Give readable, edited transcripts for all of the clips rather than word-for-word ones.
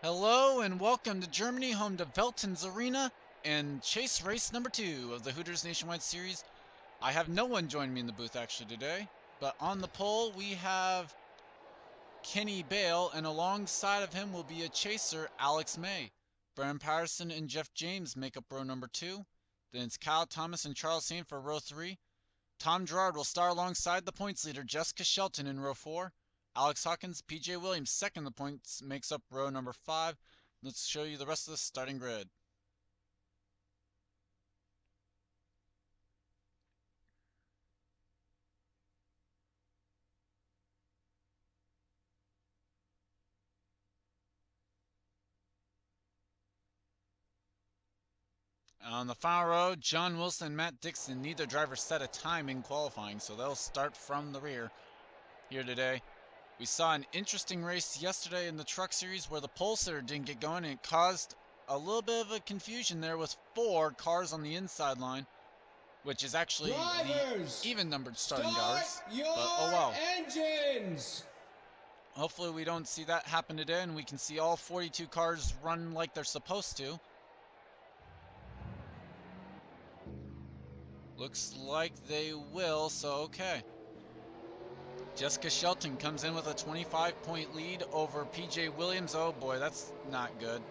Hello and welcome to Germany, home to Velton's Arena and chase race number 2 of the Hooters Nationwide Series. I have no one join me in the booth actually today, but on the pole we have Kenny Bale, and alongside of him will be a chaser, Alex May. Brian Patterson and Jeff James make up row number 2. Then it's Kyle Thomas and Charles Saint for row 3. Tom Gerard will start alongside the points leader, Jessica Shelton, in row 4. Alex Hawkins, PJ Williams, second the points, makes up row number 5. Let's show you the rest of the starting grid. On the final row, John Wilson and Matt Dixon, neither driver set a time in qualifying, so they'll start from the rear here today. We saw an interesting race yesterday in the truck series where the pole sitter didn't get going, and it caused a little bit of a confusion there with 4 cars on the inside line, which is actually Drivers, the even-numbered starting cars. But oh well. Engines. Hopefully we don't see that happen today, and we can see all 42 cars run like they're supposed to. Looks like they will, so okay. Jessica Shelton comes in with a 25-point lead over PJ Williams. Oh boy, that's not good.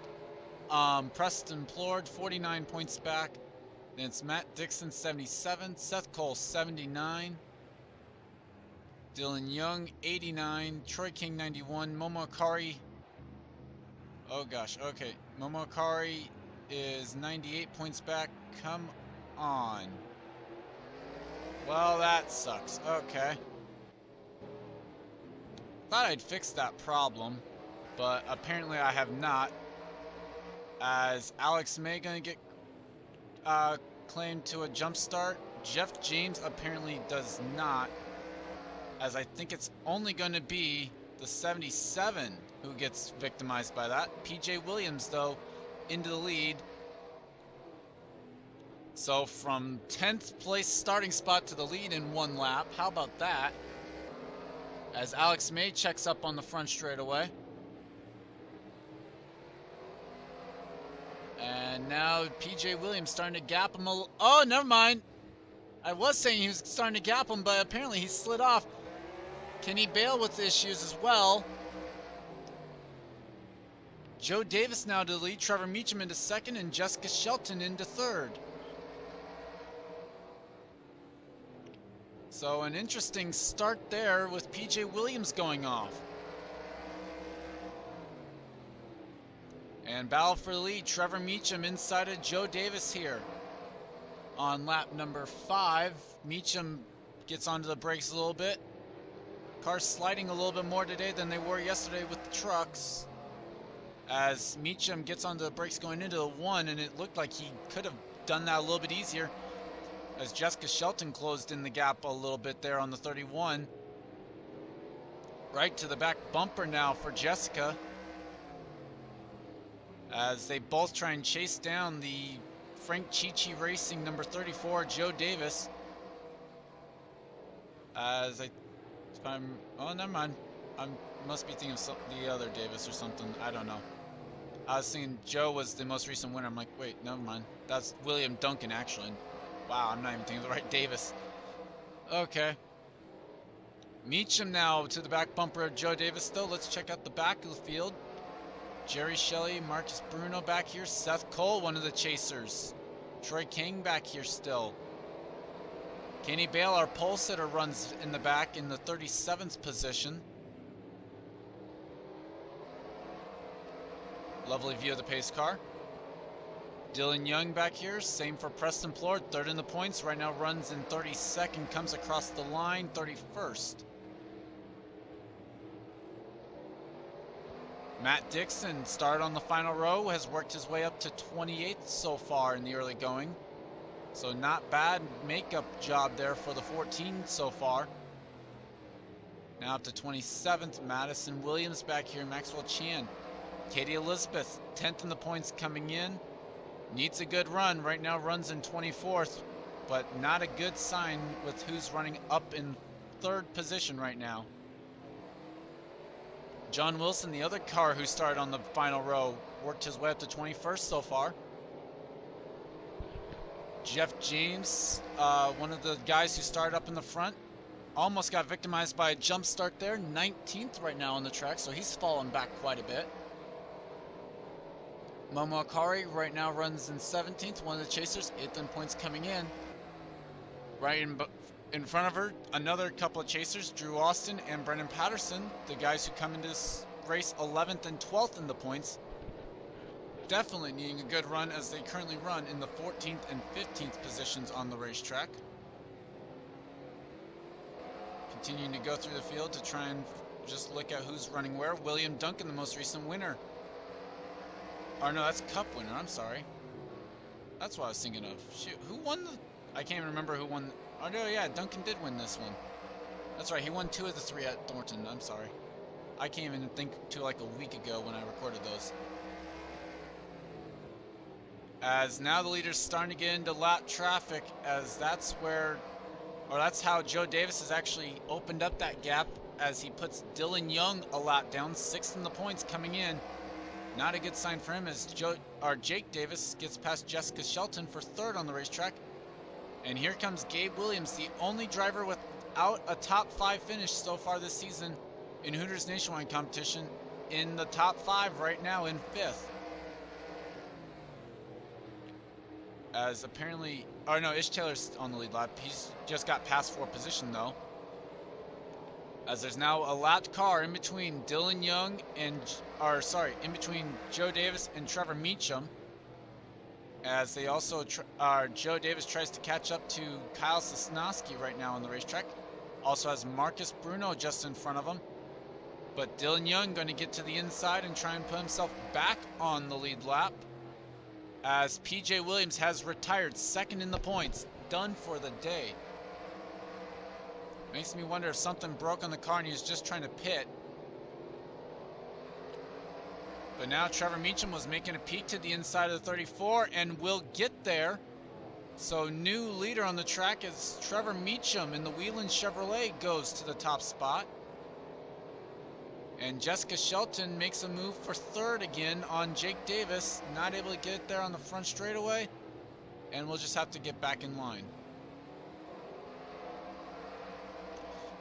Preston Plord, 49 points back. Then it's Matt Dixon, 77. Seth Cole, 79. Dylan Young, 89. Troy King, 91. Momo Akari. Oh gosh, okay. Momo Akari is 98 points back. Come on. Well, that sucks. Okay. Thought I'd fix that problem, but apparently I have not. As Alex May gonna get claimed to a jump start, Jeff James apparently does not, as I think it's only going to be the 77 who gets victimized by that. PJ Williams, though, into the lead. So from 10th place starting spot to the lead in 1 lap. How about that? As Alex May checks up on the front straightaway. And now PJ Williams starting to gap him a... Oh, never mind. I was saying he was starting to gap him, but apparently he slid off. Kenny Bale with issues as well. Joe Davis now to the lead. Trevor Meacham into second, and Jessica Shelton into third. So an interesting start there with PJ Williams going off. And battle for the lead, Trevor Meacham inside of Joe Davis here. On lap number 5, Meacham gets onto the brakes a little bit. Cars sliding a little bit more today than they were yesterday with the trucks. As Meacham gets onto the brakes going into the 1, and it looked like he could have done that a little bit easier. As Jessica Shelton closed in the gap a little bit there on the 31. Right to the back bumper now for Jessica, as they both try and chase down the Frank Chichi Racing number 34, Joe Davis. Oh, never mind. I must be thinking of the other Davis or something. I don't know. I was thinking Joe was the most recent winner. I'm like, wait, never mind. That's William Duncan, actually. Wow, I'm not even thinking of the right Davis. Okay. Meacham now to the back bumper of Joe Davis still. Let's check out the back of the field. Jerry Shelley, Marcus Bruno back here. Seth Cole, one of the chasers. Troy King back here still. Kenny Bale, our pole sitter, runs in the back in the 37th position. Lovely view of the pace car. Dylan Young back here, same for Preston Plord, third in the points, right now runs in 32nd, comes across the line, 31st. Matt Dixon started on the final row, has worked his way up to 28th so far in the early going. So not bad makeup job there for the 14 so far. Now up to 27th, Madison Williams back here, Maxwell Chan. Katie Elizabeth, 10th in the points coming in. Needs a good run, right now runs in 24th, but not a good sign with who's running up in 3rd position right now. John Wilson, the other car who started on the final row, worked his way up to 21st so far. Jeff James, one of the guys who started up in the front, almost got victimized by a jump start there. 19th right now on the track, so he's fallen back quite a bit. Momo Akari right now runs in 17th, one of the chasers, 8th in points coming in. Right in front of her, another couple of chasers, Drew Austin and Brendan Patterson, the guys who come into this race 11th and 12th in the points. Definitely needing a good run as they currently run in the 14th and 15th positions on the racetrack. Continuing to go through the field to try and just look at who's running where. William Duncan, the most recent winner. Or no, that's Cup winner, I'm sorry. That's what I was thinking of. Shoot, who won the... I can't even remember who won... Oh no, yeah, Duncan did win this one. That's right, he won 2 of the 3 at Thornton, I'm sorry. I can't even think to like a week ago when I recorded those. As now the leader's starting to get into lap traffic, as that's where... Or that's how Joe Davis has actually opened up that gap as he puts Dylan Young a lap down, 6th in the points coming in. Not a good sign for him as Jake Davis gets past Jessica Shelton for 3rd on the racetrack. And here comes Gabe Williams, the only driver without a top 5 finish so far this season in Hooters Nationwide competition, in the top 5 right now in 5th. As apparently, oh no, Ish Taylor's on the lead lap. He's just got past 4th position though. As there's now a lapped car in between Dylan Young and, in between Joe Davis and Trevor Meacham. As they also, Joe Davis tries to catch up to Kyle Sosnowski right now on the racetrack. Also has Marcus Bruno just in front of him. But Dylan Young going to get to the inside and try and put himself back on the lead lap. As PJ Williams has retired, 2nd in the points, done for the day. Makes me wonder if something broke on the car and he was just trying to pit. But now Trevor Meacham was making a peek to the inside of the 34 and will get there. So new leader on the track is Trevor Meacham in the Wheeland Chevrolet goes to the top spot. And Jessica Shelton makes a move for 3rd again on Jake Davis. Not able to get it there on the front straightaway. And we'll just have to get back in line.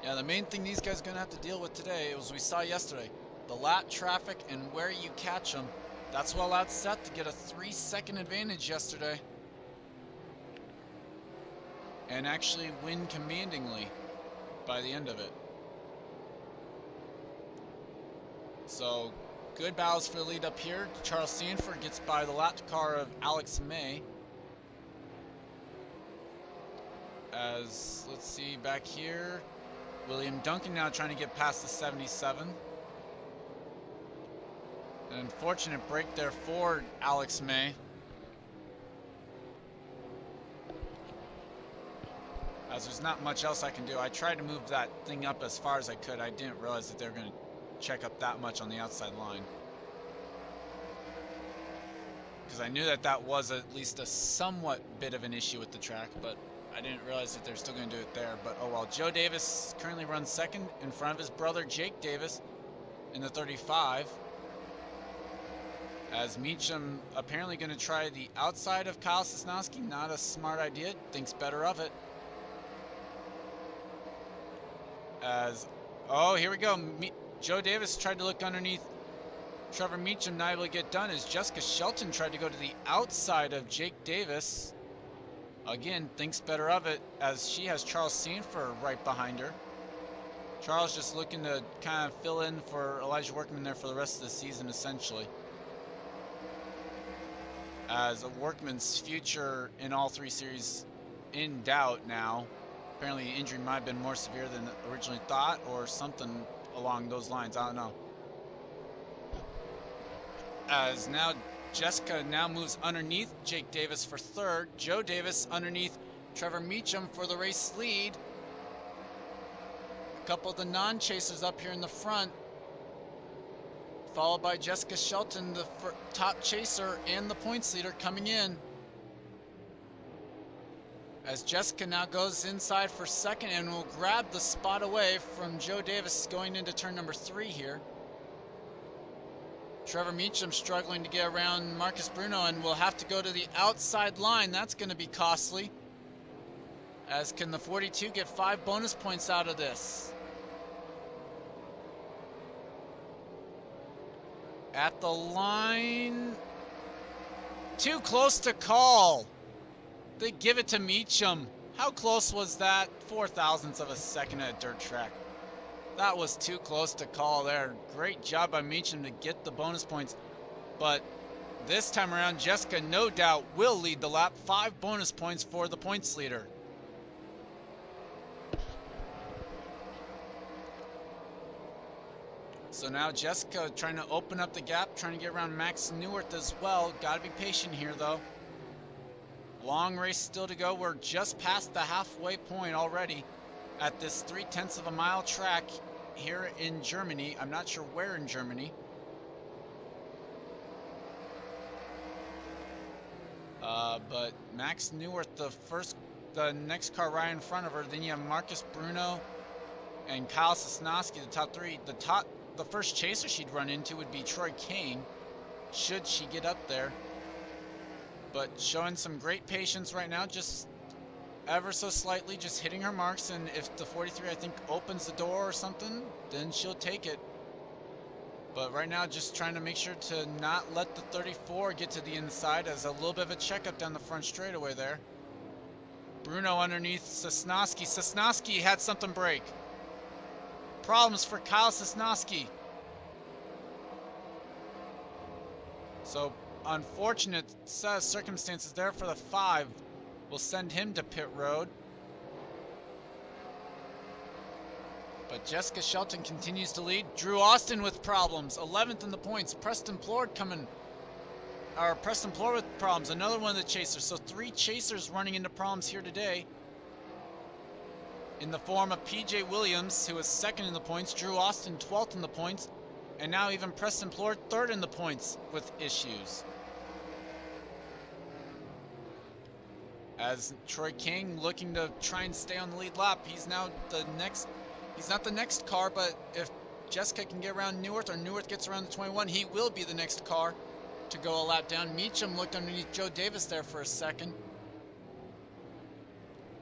Yeah, the main thing these guys are going to have to deal with today was we saw yesterday. The lap traffic and where you catch them. That's what allowed Seth to get a 3-second advantage yesterday. And actually win commandingly by the end of it. So, good battles for the lead up here. Charles Sanford gets by the lapped car of Alex May. As, let's see, back here, William Duncan now trying to get past the 77. An unfortunate break there for Alex May. As there's not much else I can do. I tried to move that thing up as far as I could. I didn't realize that they were going to check up that much on the outside line. Because I knew that that was at least a somewhat bit of an issue with the track, but I didn't realize that they're still going to do it there. But oh well. Joe Davis currently runs 2nd in front of his brother Jake Davis in the 35. As Meacham apparently going to try the outside of Kyle Sosnowski. Not a smart idea. Thinks better of it. As, oh, here we go. Joe Davis tried to look underneath Trevor Meacham, not able to get done, as Jessica Shelton tried to go to the outside of Jake Davis. Again, thinks better of it, as she has Charles Sanford right behind her. Charles just looking to kind of fill in for Elijah Workman there for the rest of the season, essentially. As Workman's future in all 3 series in doubt now. Apparently the injury might have been more severe than originally thought, or something along those lines, I don't know. As now Jessica now moves underneath Jake Davis for 3rd. Joe Davis underneath Trevor Meacham for the race lead. A couple of the non-chasers up here in the front. Followed by Jessica Shelton, the top chaser and the points leader coming in. As Jessica now goes inside for 2nd and will grab the spot away from Joe Davis going into turn number 3 here. Trevor Meacham struggling to get around Marcus Bruno and will have to go to the outside line. That's going to be costly. As can the 42 get 5 bonus points out of this? At the line. Too close to call. They give it to Meacham. How close was that? 0.004 of a second at a dirt track. That was too close to call there. Great job by Meacham to get the bonus points. But this time around, Jessica no doubt will lead the lap. 5 bonus points for the points leader. So now Jessica trying to open up the gap, trying to get around Max Neuwirth as well. Got to be patient here though. Long race still to go. We're just past the halfway point already at this 0.3 of a mile track here in Germany. I'm not sure where in Germany. But Max Neuwirth, the next car right in front of her. Then you have Marcus Bruno and Kyle Sosnowski, the top 3. The first chaser she'd run into would be Troy King, should she get up there. But showing some great patience right now, just ever so slightly, just hitting her marks. And if the 43, I think, opens the door or something, then she'll take it. But right now, just trying to make sure to not let the 34 get to the inside, as a little bit of a checkup down the front straightaway there. Bruno underneath Sosnowski. Sosnowski had something break. Problems for Kyle Sosnowski. So unfortunate circumstances there for the 5. Will send him to pit road. But Jessica Shelton continues to lead. Drew Austin with problems, 11th in the points. Preston Plord with problems, another one of the chasers. So 3 chasers running into problems here today. In the form of PJ Williams, who is 2nd in the points, Drew Austin 12th in the points, and now even Preston Plord 3rd in the points with issues. As Troy King looking to try and stay on the lead lap, he's now the next, he's not the next car, but if Jessica can get around Neuwirth or Neuwirth gets around the 21, he will be the next car to go a lap down. Meacham looked underneath Joe Davis there for a second.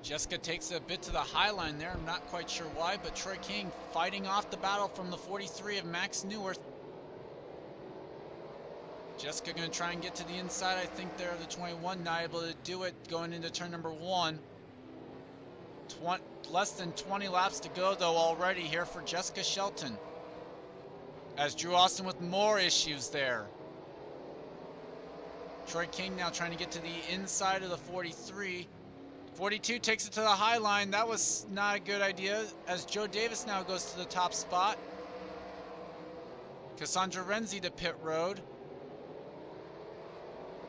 Jessica takes it a bit to the high line there. I'm not quite sure why, but Troy King fighting off the battle from the 43 of Max Neuwirth. Jessica going to try and get to the inside. I think they're the 21, not able to do it going into turn number 1. Less than 20 laps to go though already here for Jessica Shelton. As Drew Austin with more issues there. Troy King now trying to get to the inside of the 43. 42 takes it to the high line. That was not a good idea, as Joe Davis now goes to the top spot. Cassandra Renzi to pit road.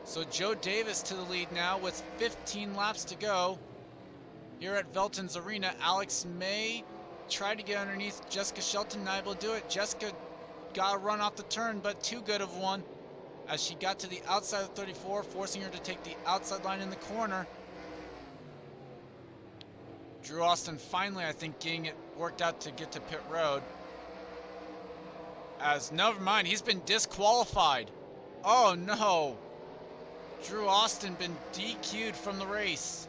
So Joe Davis to the lead now with 15 laps to go. Here at Velton's Arena, Alex May tried to get underneath Jessica Shelton, not able to do it. Jessica got a run off the turn, but too good of one, as she got to the outside of 34, forcing her to take the outside line in the corner. Drew Austin finally, I think, getting it worked out to get to pit road. As, never mind, he's been disqualified. Oh no. Drew Austin been DQ'd from the race.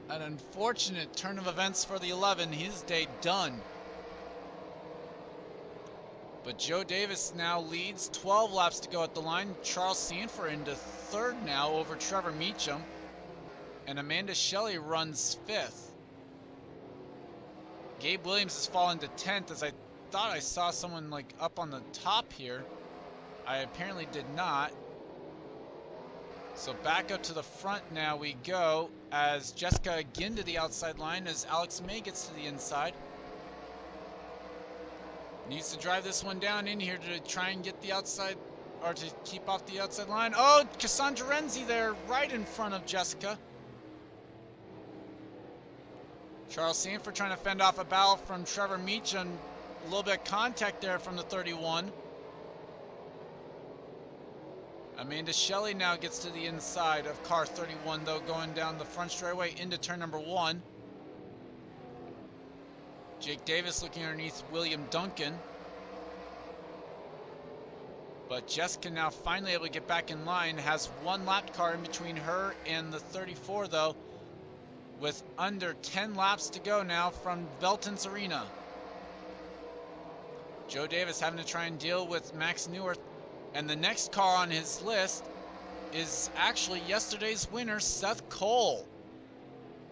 An unfortunate turn of events for the 11, his day done. But Joe Davis now leads, 12 laps to go at the line. Charles Sanford into 3rd now over Trevor Meacham. And Amanda Shelley runs 5th. Gabe Williams has fallen to 10th, as I thought I saw someone like up on the top here. I apparently did not. So back up to the front now we go, as Jessica again to the outside line, as Alex May gets to the inside. Needs to drive this one down in here to try and get the outside, or to keep off the outside line. Oh, Cassandra Renzi there right in front of Jessica. Charles Sanford trying to fend off a battle from Trevor Meacham. A little bit of contact there from the 31. Amanda Shelley now gets to the inside of car 31, though, going down the front straightaway into turn number 1. Jake Davis looking underneath William Duncan. But Jessica now finally able to get back in line. Has one lap car in between her and the 34 though, with under 10 laps to go now from Belton's Arena. Joe Davis having to try and deal with Max Neuwirth. And the next car on his list is actually yesterday's winner, Seth Cole.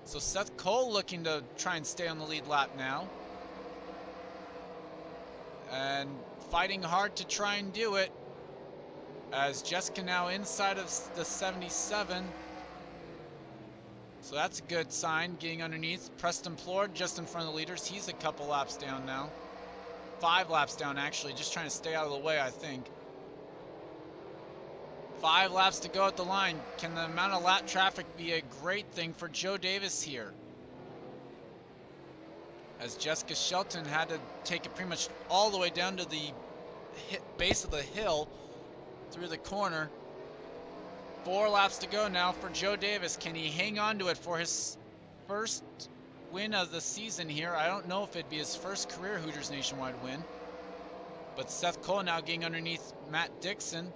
So Seth Cole looking to try and stay on the lead lap now. And fighting hard to try and do it. As Jessica now inside of the 77. So that's a good sign, getting underneath. Preston Plord just in front of the leaders. He's a couple laps down now. 5 laps down, actually, just trying to stay out of the way, I think. 5 laps to go at the line. Can the amount of lap traffic be a great thing for Joe Davis here? As Jessica Shelton had to take it pretty much all the way down to the base of the hill through the corner. 4 laps to go now for Joe Davis. Can he hang on to it for his first win of the season here? I don't know if it'd be his first career Hooters Nationwide win. But Seth Cole now getting underneath Matt Dixon.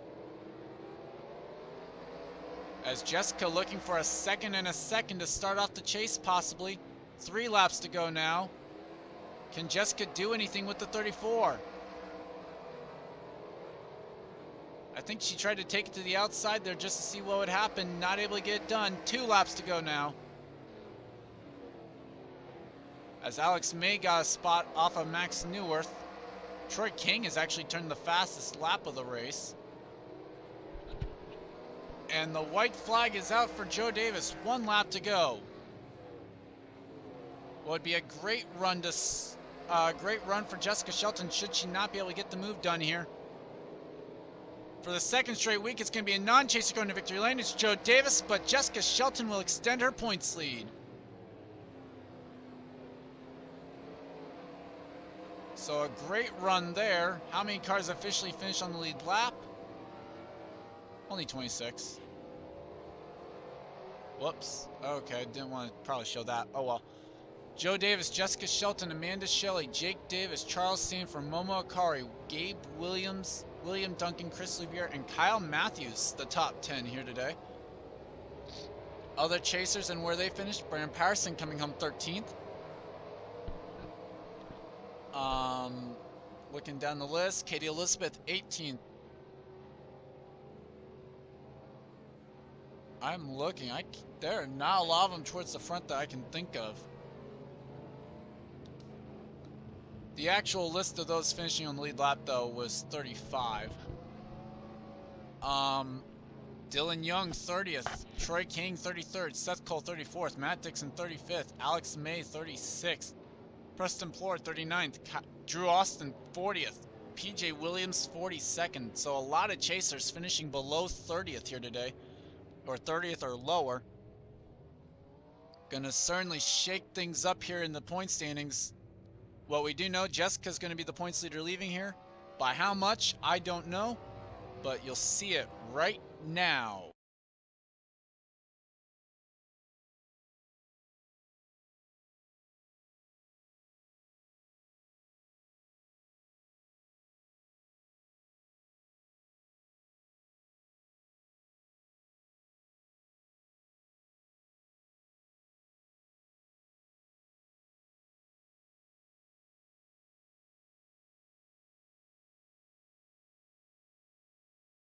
As Jessica looking for a second and a second to start off the chase possibly. 3 laps to go now. Can Jessica do anything with the 34? I think she tried to take it to the outside there just to see what would happen. Not able to get it done. 2 laps to go now. As Alex May got a spot off of Max Neuwirth. Troy King has actually turned the fastest lap of the race. And the white flag is out for Joe Davis. 1 lap to go. Well, it'd be a great run for Jessica Shelton should she not be able to get the move done here. For the second straight week, it's going to be a non-chaser going to victory lane. It's Joe Davis, but Jessica Shelton will extend her points lead. So a great run there. How many cars officially finished on the lead lap? Only 26. Whoops. Okay, didn't want to probably show that. Oh well. Joe Davis, Jessica Shelton, Amanda Shelley, Jake Davis, Charles Sanford, Momo Akari, Gabe Williams, William Duncan, Chris Lubier, and Kyle Matthews, the top 10 here today. Other chasers and where they finished, Brandon Patterson coming home 13th. Looking down the list, Katie Elizabeth 18th. I'm looking, there are not a lot of them towards the front that I can think of. The actual list of those finishing on the lead lap, though, was 35. Dylan Young, 30th. Troy King, 33rd. Seth Cole, 34th. Matt Dixon, 35th. Alex May, 36th. Preston Plord, 39th. Drew Austin, 40th. PJ Williams, 42nd. So a lot of chasers finishing below 30th here today. Or 30th or lower. Gonna certainly shake things up here in the point standings. What we do know, Jessica's going to be the points leader leaving here. By how much, I don't know, but you'll see it right now.